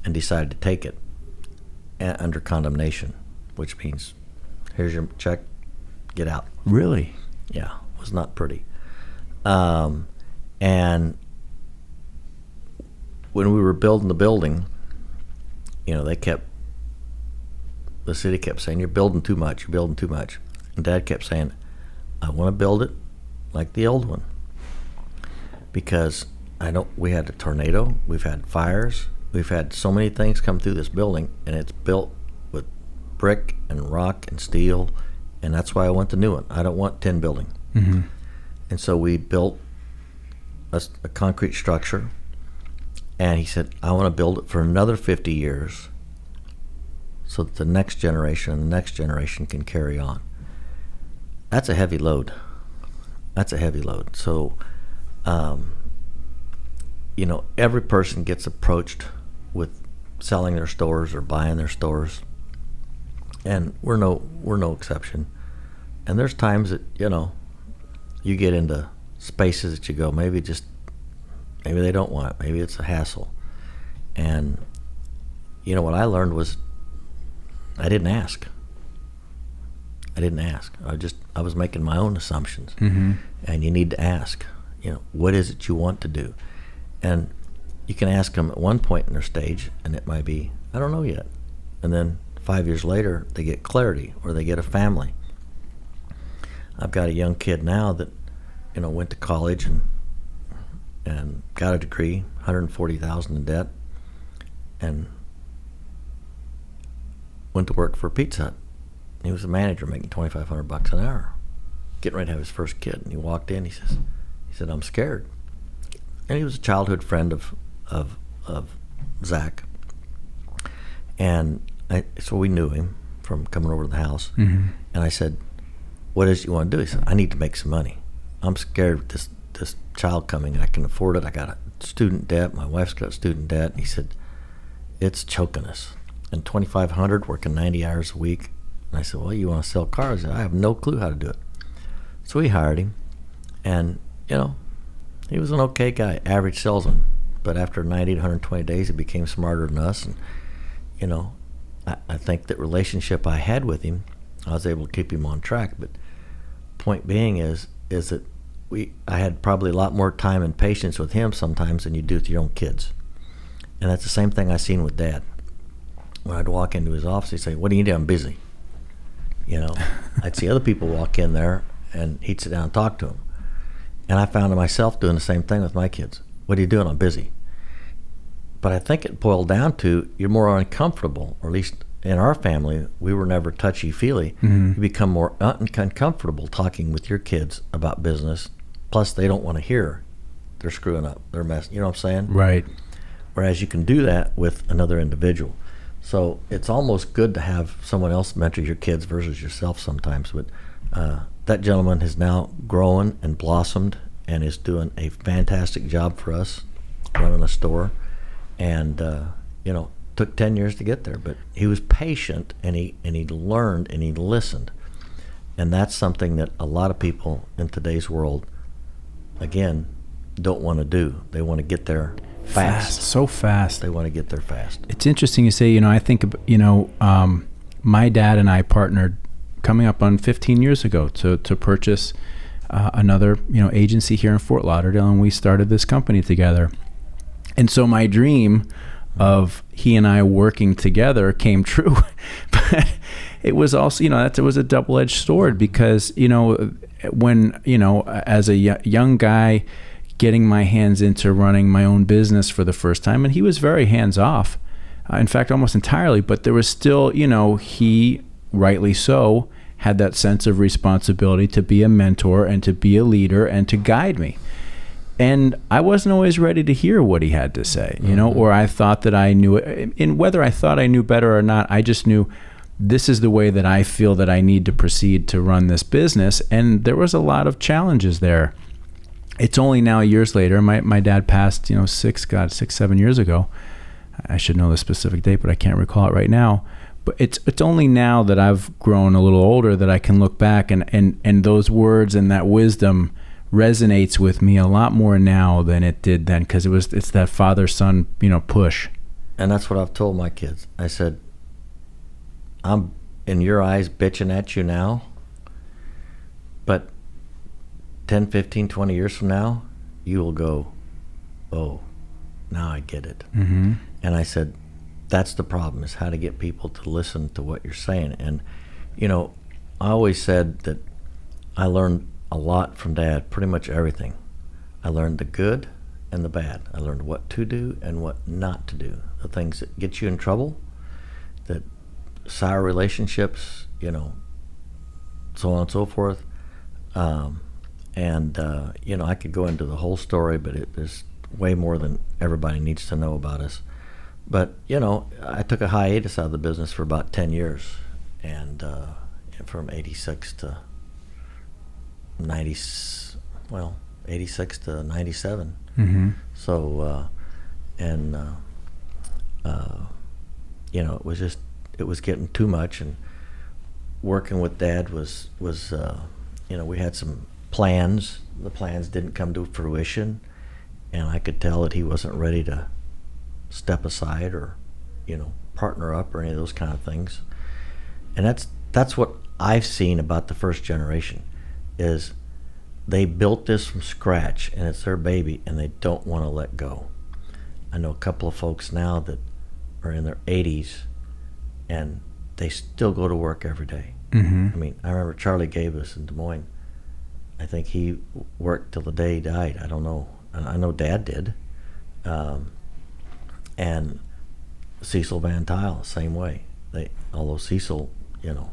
and decided to take it under condemnation, which means, here's your check, get out. Really? Yeah, it was not pretty. And when we were building the building, the city kept saying, you're building too much. And Dad kept saying, I want to build it like the old one. Because we had a tornado, we've had fires, we've had so many things come through this building, and it's built with brick and rock and steel, and that's why I want the new one. I don't want tin building. Mm-hmm. And so we built a concrete structure, and he said, I want to build it for another 50 years so that the next generation and the next generation can carry on. That's a heavy load. That's a heavy load. So, every person gets approached with selling their stores or buying their stores, and we're no exception. And there's times that you get into spaces that you go, maybe they don't want it, maybe it's a hassle. And what I learned was I didn't ask. I was making my own assumptions. Mm-hmm. And you need to ask, what is it you want to do? And you can ask them at one point in their stage, and it might be, I don't know yet. And then 5 years later, they get clarity, or they get a family. I've got a young kid now that, went to college and got a degree, $140,000 in debt, and went to work for Pizza Hut. He was a manager making $2,500 an hour, getting ready to have his first kid. And he walked in, he said, I'm scared. And he was a childhood friend of Zach. And so we knew him from coming over to the house. Mm-hmm. And I said, what is it you want to do? He said, I need to make some money. I'm scared with this child coming. I can afford it. I got a student debt. My wife's got student debt. And he said, it's choking us. And $2,500, working 90 hours a week. And I said, well, you want to sell cars? I have no clue how to do it. So we hired him. And, he was an okay guy, average salesman. But after 90 to 120 days, he became smarter than us. And, I think that relationship I had with him, I was able to keep him on track. But point being is that I had probably a lot more time and patience with him sometimes than you do with your own kids. And that's the same thing I seen with Dad. When I'd walk into his office, he'd say, what do you do? I'm busy. I'd see other people walk in there, and he'd sit down and talk to them. And I found myself doing the same thing with my kids. What are you doing? I'm busy. But I think it boiled down to you're more uncomfortable, or at least in our family, we were never touchy-feely. Mm-hmm. You become more uncomfortable talking with your kids about business. Plus, they don't want to hear they're screwing up, they're messing. You know what I'm saying? Right. Whereas you can do that with another individual. So it's almost good to have someone else mentor your kids versus yourself sometimes. But that gentleman has now grown and blossomed and is doing a fantastic job for us running a store. And, took 10 years to get there. But he was patient, and he learned, and he listened. And that's something that a lot of people in today's world, again, don't want to do. They want to get there fast. So fast. They want to get there fast. It's interesting you say, I think, my dad and I partnered coming up on 15 years ago to purchase another, agency here in Fort Lauderdale, and we started this company together. And so my dream of he and I working together came true. But it was also, it was a double-edged sword because, when, as a young guy getting my hands into running my own business for the first time, and he was very hands-off, in fact, almost entirely, but there was still, he, rightly so, had that sense of responsibility to be a mentor and to be a leader and to guide me. And I wasn't always ready to hear what he had to say, Mm-hmm. or I thought that I knew it. And whether I thought I knew better or not, I just knew this is the way that I feel that I need to proceed to run this business. And there was a lot of challenges there. It's only now years later, my dad passed, 7 years ago. I should know the specific date, but I can't recall it right now. But it's only now that I've grown a little older that I can look back and those words and that wisdom resonates with me a lot more now than it did then, because it's that father-son, push. And that's what I've told my kids. I said, I'm in your eyes bitching at you now, but 10, 15, 20 years from now, you will go, oh, now I get it. Mm-hmm. And I said, that's the problem, is how to get people to listen to what you're saying. And, I always said that I learned a lot from Dad, pretty much everything. I learned the good and the bad. I learned what to do and what not to do. The things that get you in trouble, that sour relationships, you know, so on and so forth. You know, I could go into the whole story, but there's way more than everybody needs to know about us. But, you know, I took a hiatus out of the business for about 10 years, and from 86 to 97. Mm-hmm. So, you know, it was getting too much, and working with Dad was you know, we had some plans. The plans didn't come to fruition, and I could tell that he wasn't ready to step aside or, you know, partner up or any of those kind of things. And that's what I've seen about the first generation, is they built this from scratch, and it's their baby, and they don't want to let go. I know a couple of folks now that are in their 80s, and they still go to work every day. Mm-hmm. I mean, I remember Charlie Gabus in Des Moines. I think he worked till the day he died. I don't know. I know Dad did. And Cecil Van Tile, same way. Although Cecil, you know,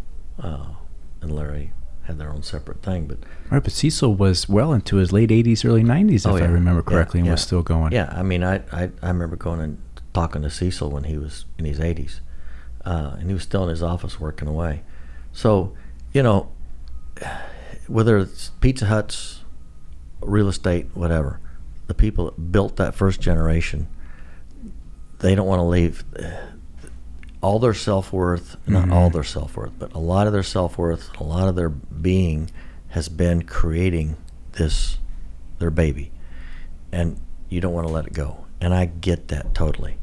and Larry had their own separate thing, but right. But Cecil was well into his late 80s, early 90s, if I remember correctly, and was still going. Yeah, I mean, I remember going and talking to Cecil when he was in his 80s, and he was still in his office working away. So, you know, whether it's Pizza Huts, real estate, whatever, the people that built that first generation, they don't want to leave all their self-worth, not all their self-worth, but a lot of their self-worth, a lot of their being has been creating their baby. And you don't want to let it go. And I get that totally.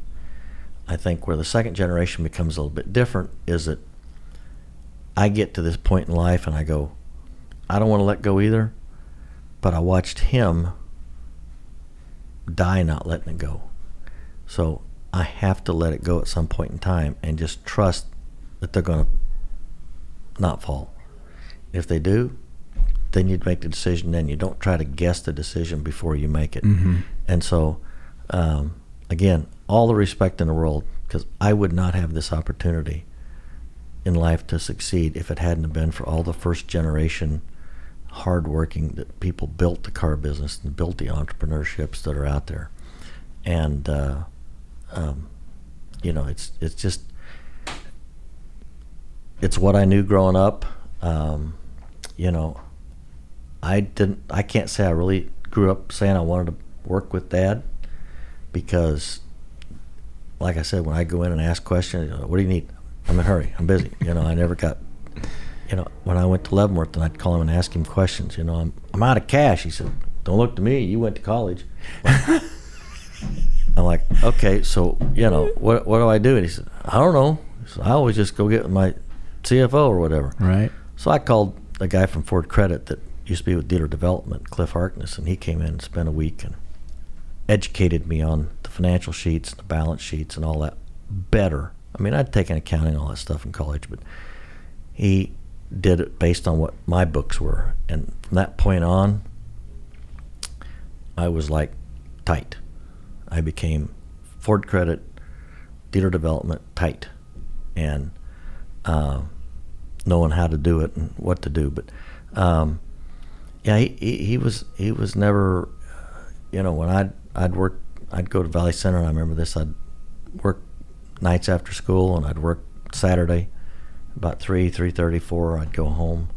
I think where the second generation becomes a little bit different is that I get to this point in life and I go, I don't want to let go either, but I watched him die not letting it go. So I have to let it go at some point in time and just trust that they're going to not fall. If they do, then you'd make the decision then. You don't try to guess the decision before you make it. Mm-hmm. And so, again, all the respect in the world, because I would not have this opportunity in life to succeed if it hadn't have been for all the first generation hardworking that people built the car business and built the entrepreneurships that are out there. And you know, it's just, it's what I knew growing up. You know, I can't say I really grew up saying I wanted to work with Dad, because like I said, when I go in and ask questions, what do you need? I'm in a hurry, I'm busy. You know, I never got, you know, when I went to Leavenworth, and I'd call him and ask him questions. You know, I'm out of cash. He said, don't look to me, you went to college. I'm like, okay, so, you know, what do I do? And he said, I don't know. So I always just go get with my CFO or whatever. Right. So I called a guy from Ford Credit that used to be with dealer development, Cliff Harkness, and he came in and spent a week and educated me on the financial sheets, the balance sheets, and all that better. I mean, I'd taken accounting and all that stuff in college, but he did it based on what my books were. And from that point on, I was like tight. I became Ford Credit, dealer development tight, and knowing how to do it and what to do. But yeah, he was never, you know, when I'd work, I'd go to Valley Center, and I remember this, I'd work nights after school, and I'd work Saturday about 3:30, 4. I'd go home,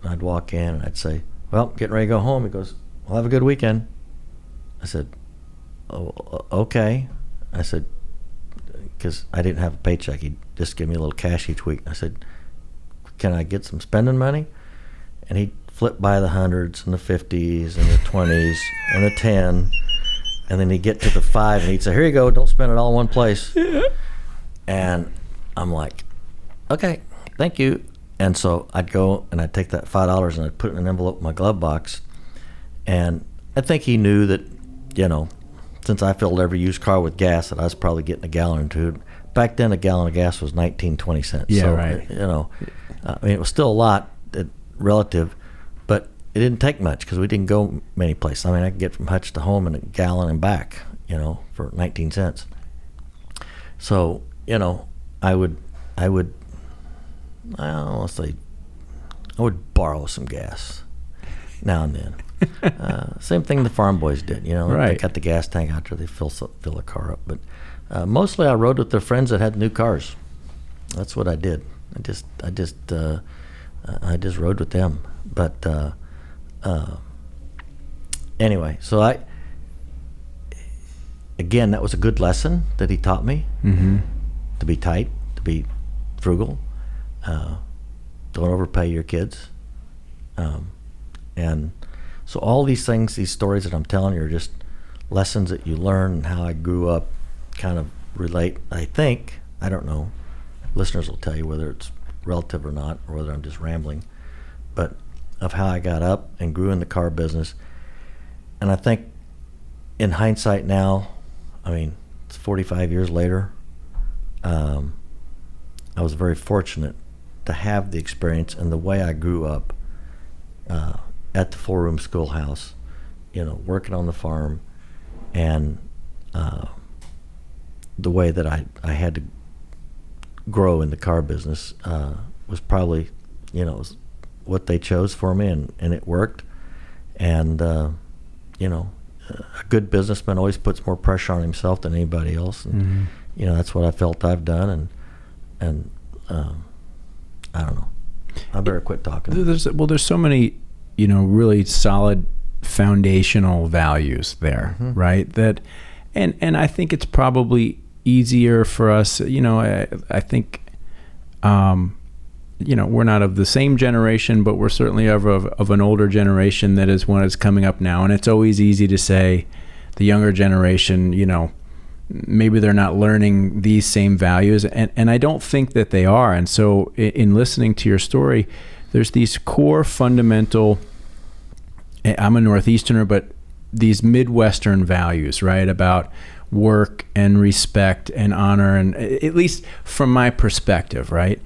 and I'd walk in, and I'd say, well, getting ready to go home. He goes, well, have a good weekend. I said, oh, okay. I said, because I didn't have a paycheck. He'd just give me a little cash each week. I said, can I get some spending money? And he'd flip by the hundreds and the 50s and the 20s and the 10, and then he'd get to the 5, and he'd say, here you go, don't spend it all in one place. And I'm like, okay, thank you. And so I'd go and I'd take that $5 and I'd put it in an envelope in my glove box. And I think he knew that, you know, since I filled every used car with gas, that I was probably getting a gallon or two. Back then, a gallon of gas was 19-20 cents. Yeah, so, right. You know, I mean, it was still a lot relative, but it didn't take much because we didn't go many places. I mean, I could get from Hutch to home in a gallon and back, for 19 cents. So, I would borrow some gas now and then. Same thing the farm boys did, Right. They got the gas tank out there, they fill a car up. But mostly I rode with their friends that had new cars. That's what I did. I just rode with them. But anyway, so again, that was a good lesson that he taught me. Mm-hmm. To be tight, to be frugal, don't overpay your kids. And so all these things, these stories that I'm telling you are just lessons that you learn, and how I grew up kind of relate, I think. I don't know. Listeners will tell you whether it's relative or not, or whether I'm just rambling, but of how I got up and grew in the car business. And I think in hindsight now, I mean, it's 45 years later, I was very fortunate to have the experience and the way I grew up at the 4-room schoolhouse, working on the farm, and the way that I had to grow in the car business was probably, was what they chose for me, and it worked. And, a good businessman always puts more pressure on himself than anybody else. And, Mm-hmm. That's what I felt I've done. And I don't know. I better quit talking. There's so many, really solid foundational values there, Mm-hmm. right? That, and I think it's probably easier for us, I think, we're not of the same generation, but we're certainly of an older generation that is one that's coming up now. And it's always easy to say the younger generation, maybe they're not learning these same values. And I don't think that they are. And so in listening to your story, there's these core fundamental, I'm a Northeasterner, but these Midwestern values, right? About work and respect and honor, and at least from my perspective, right?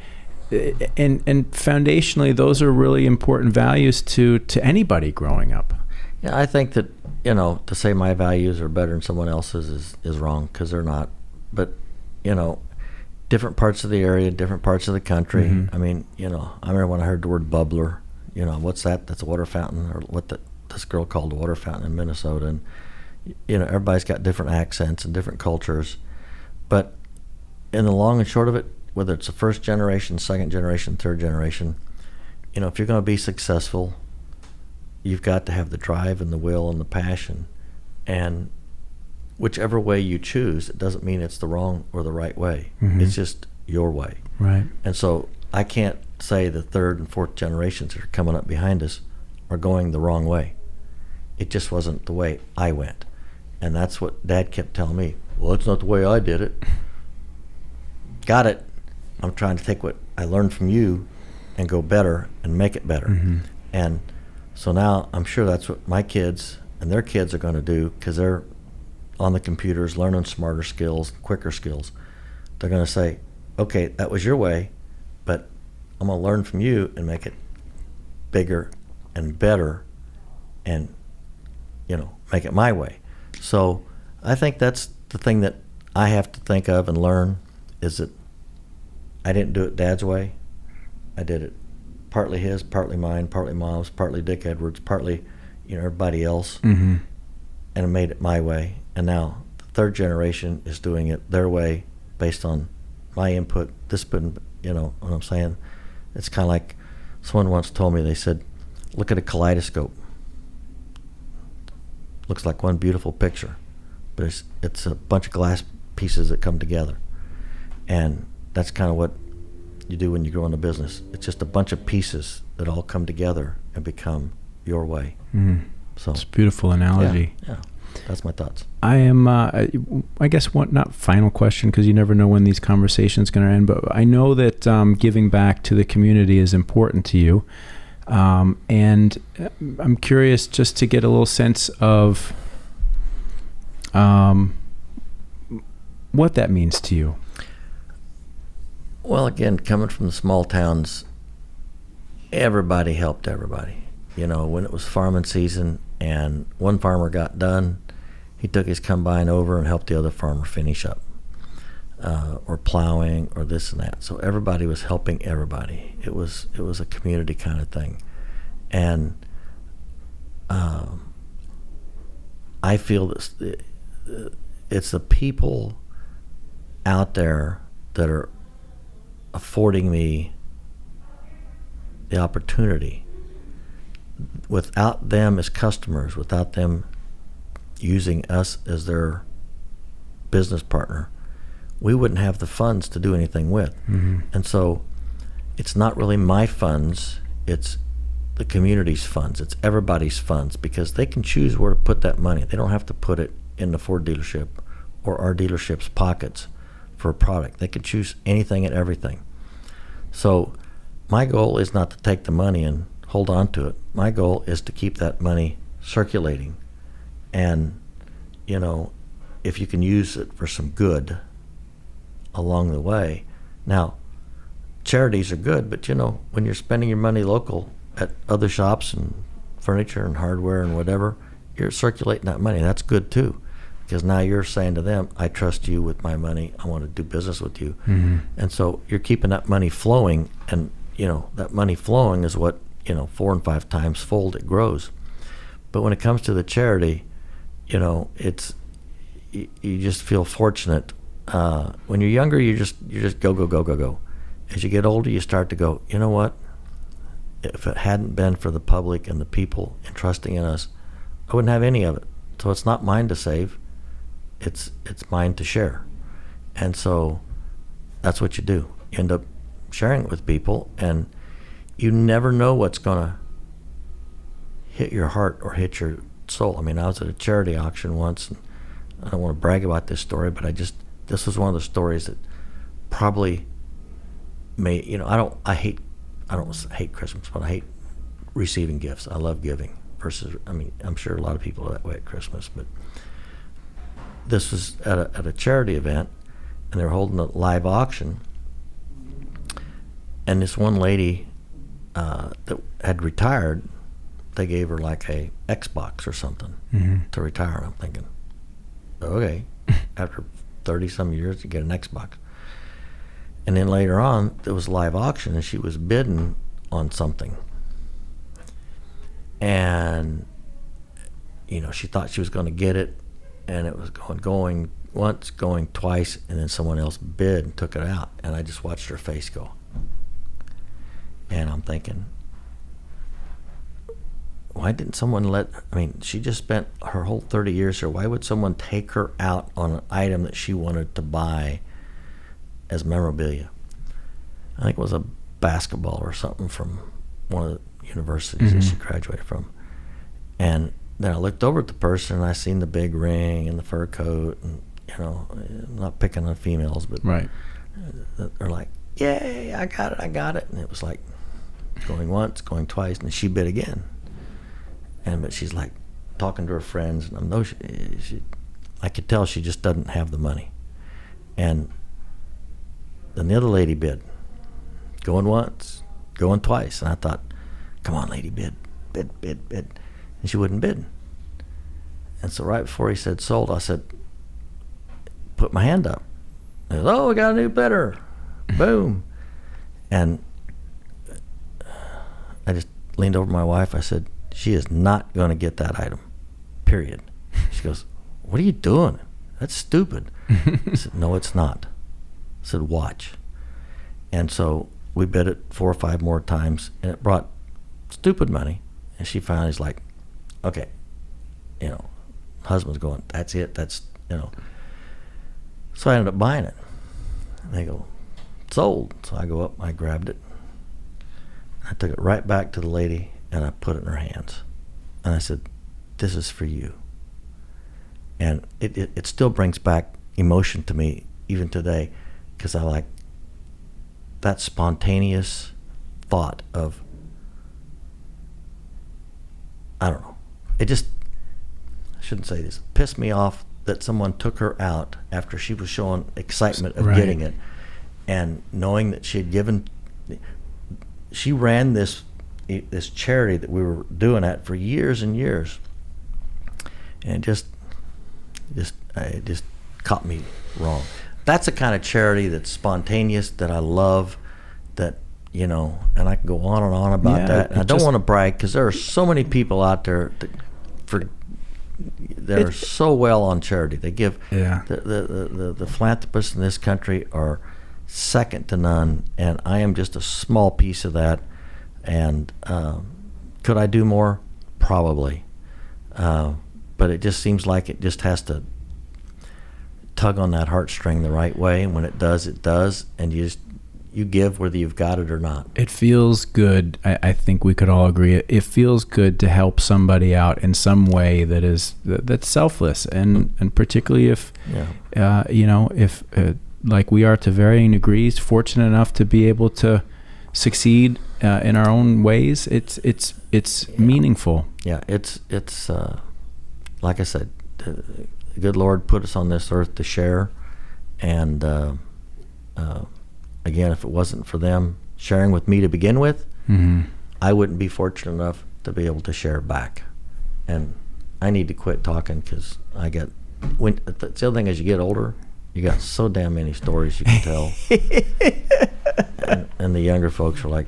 And foundationally, those are really important values to anybody growing up. Yeah, I think that, to say my values are better than someone else's is wrong, because they're not. But, different parts of the area, different parts of the country. Mm-hmm. I mean, I remember when I heard the word bubbler, what's that? That's a water fountain, or what this girl called a water fountain in Minnesota. And, everybody's got different accents and different cultures. But in the long and short of it, whether it's the first generation, second generation, third generation, if you're going to be successful, you've got to have the drive and the will and the passion. And whichever way you choose, it doesn't mean it's the wrong or the right way. Mm-hmm. It's just your way. Right. And so I can't say the third and fourth generations that are coming up behind us are going the wrong way. It just wasn't the way I went. And that's what Dad kept telling me. Well, that's not the way I did it. Got it. I'm trying to take what I learned from you and go better and make it better. Mm-hmm. And so now I'm sure that's what my kids and their kids are going to do, because they're on the computers learning smarter skills, quicker skills. They're going to say, okay, that was your way, but I'm going to learn from you and make it bigger and better and, make it my way. So I think that's the thing that I have to think of and learn, is that I didn't do it Dad's way. I did it partly his, partly mine, partly Mom's, partly Dick Edwards, partly, everybody else, Mm-hmm. and I made it my way. And now the third generation is doing it their way based on my input, what I'm saying? It's kind of like someone once told me, they said, look at a kaleidoscope. Looks like one beautiful picture, but it's a bunch of glass pieces that come together. And that's kind of what you do when you grow in a business. It's just a bunch of pieces that all come together and become your way. Mm. So It's a beautiful analogy. Yeah, that's my thoughts. I am, I guess, not final question, because you never know when these conversations going to end, but I know that giving back to the community is important to you. And I'm curious just to get a little sense of what that means to you. Well, again, coming from the small towns, everybody helped everybody. You know, when it was farming season and one farmer got done, he took his combine over and helped the other farmer finish up, or plowing or this and that. So everybody was helping everybody. It was a community kind of thing. And I feel this, it's the people out there that are affording me the opportunity. Without them as customers, without them using us as their business partner, we wouldn't have the funds to do anything with. Mm-hmm. And so it's not really my funds, it's the community's funds, it's everybody's funds, because they can choose where to put that money. They don't have to put it in the Ford dealership or our dealership's pockets for a product. They can choose anything and everything. So my goal is not to take the money and hold on to it. My goal is to keep that money circulating. And, you know, if you can use it for some good along the way. Now, charities are good, but, you know, when you're spending your money local at other shops and furniture and hardware and whatever, you're circulating that money. That's good too, because now you're saying to them, I trust you with my money. I want to do business with you. Mm-hmm. And so you're keeping that money flowing, and, you know, that money flowing is what, you know, 4 and 5 times fold, it grows. But when it comes to the charity, you know, it's, you just feel fortunate. When you're younger, you just go. As you get older, you start to go, you know what? If it hadn't been for the public and the people entrusting in us, I wouldn't have any of it. So it's not mine to save. It's mine to share. And so that's what you do. You end up sharing it with people, and you never know what's going to hit your heart or hit your soul. I mean, I was at a charity auction once, and I don't want to brag about this story, but this was one of the stories that probably made, you know, I don't hate Christmas, but I hate receiving gifts. I love giving versus, I mean, I'm sure a lot of people are that way at Christmas, but this was at a charity event, and they were holding a live auction, and this one lady that had retired, they gave her like a Xbox or something to retire. And I'm thinking, okay, after 30-some years, you get an Xbox. And then later on, there was a live auction, and she was bidding on something. And, you know, she thought she was going to get it, and it was going once, going twice, and then someone else bid and took it out. And I just watched her face go. And I'm thinking, why didn't someone she just spent her whole 30 years here. Why would someone take her out on an item that she wanted to buy as memorabilia? I think it was a basketball or something from one of the universities that she graduated from. And then I looked over at the person, and I seen the big ring and the fur coat, and, you know, I'm not picking on females, but right. They're like, yay, I got it. And it was like going once, going twice, and she bid again. But she's like talking to her friends, and I know I could tell she just doesn't have the money. And then the other lady bid, going once, going twice, and I thought, come on, lady, bid. And she wouldn't bid. And so right before he said sold, I said, put my hand up. He said, oh, we got a new bidder. Boom. And I just leaned over my wife. I said, she is not going to get that item, period. She goes, what are you doing? That's stupid. I said, no, it's not. I said, watch. And so we bid it 4 or 5 more times, and it brought stupid money. And she finally is like, okay, you know, husband's going, that's it, that's, you know. So I ended up buying it. And they go, sold. So I go up, I grabbed it. I took it right back to the lady, and I put it in her hands. And I said, this is for you. And it still brings back emotion to me even today, because I like that spontaneous thought of, I don't know, it just, I shouldn't say this, pissed me off that someone took her out after she was showing excitement of getting it, and knowing that she had given, she ran this this charity that we were doing that for years and years, and it just caught me wrong. That's the kind of charity that's spontaneous, that I love, that, you know, and I can go on and on about that. And I don't want to brag, because there are so many people out there that are so well on charity. They give, the philanthropists in this country are second to none, and I am just a small piece of that. And could I do more? Probably. But it just seems like it just has to tug on that heartstring the right way, and when it does, it does, and you give whether you've got it or not. It feels good. I think we could all agree. It feels good to help somebody out in some way that's selfless, and particularly if if like we are to varying degrees, fortunate enough to be able to succeed in our own ways. It's meaningful. Yeah, it's like I said, the good Lord put us on this earth to share, and again, if it wasn't for them sharing with me to begin with, I wouldn't be fortunate enough to be able to share back. And I need to quit talking, because the other thing, as you get older, you got so damn many stories you can tell. and the younger folks are like,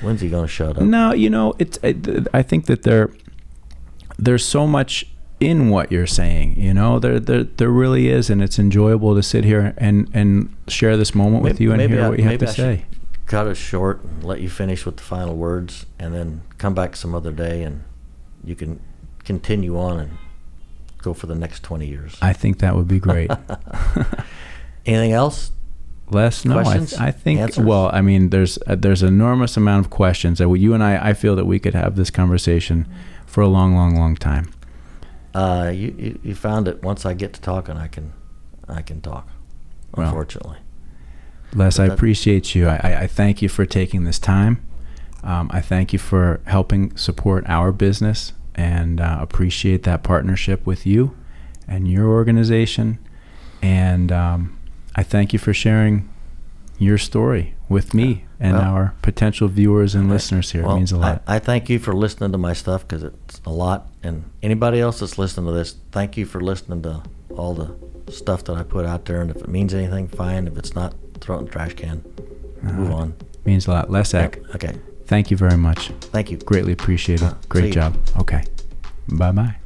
when's he going to shut up? No, I think that there's so much in what you're saying, there really is, and it's enjoyable to sit here and share this moment with you and hear what you have to say. Cut it short and let you finish with the final words, and then come back some other day, and you can continue on and go for the next 20 years. I think that would be great. Anything else? Les, no, I think, answers? Well, I mean, there's an enormous amount of questions that you and I feel that we could have this conversation for a long, long, long time. You found it. Once I get to talking, I can talk, unfortunately. Les, I appreciate you. I thank you for taking this time. I thank you for helping support our business, and appreciate that partnership with you and your organization. And I thank you for sharing your story with me and our potential viewers and listeners here. It means a lot. I thank you for listening to my stuff, because it's a lot. And anybody else that's listening to this, thank you for listening to all the stuff that I put out there. And if it means anything, fine. If it's not, throw it in the trash can. Move on. Means a lot. Les Eck. Okay. Thank you very much. Thank you. Greatly appreciated. Great job. Okay. Bye-bye.